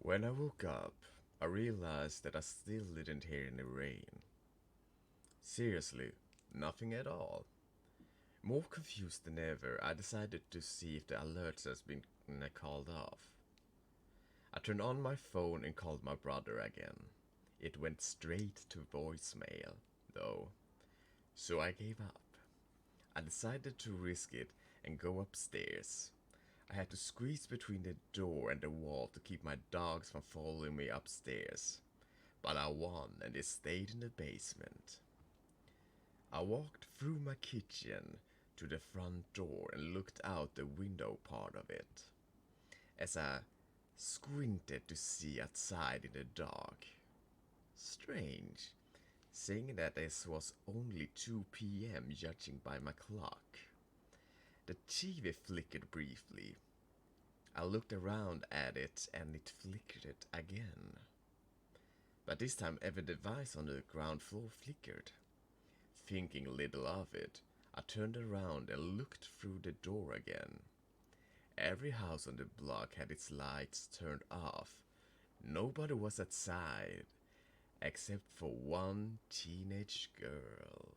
When I woke up, I realized that I still didn't hear any rain. Seriously, nothing at all. More confused than ever, I decided to see if the alerts has been called off. I turned on my phone and called my brother again. It went straight to voicemail, though, so I gave up. I decided to risk it and go upstairs. I had to squeeze between the door and the wall to keep my dogs from following me upstairs. But I won and they stayed in the basement. I walked through my kitchen to the front door and looked out the window part of it. As I squinted to see outside in the dark. Strange, seeing that it was only 2 p.m. judging by my clock. The TV flickered briefly. I looked around at it and it flickered again. But this time every device on the ground floor flickered. Thinking little of it, I turned around and looked through the door again. Every house on the block had its lights turned off. Nobody was outside, except for one teenage girl.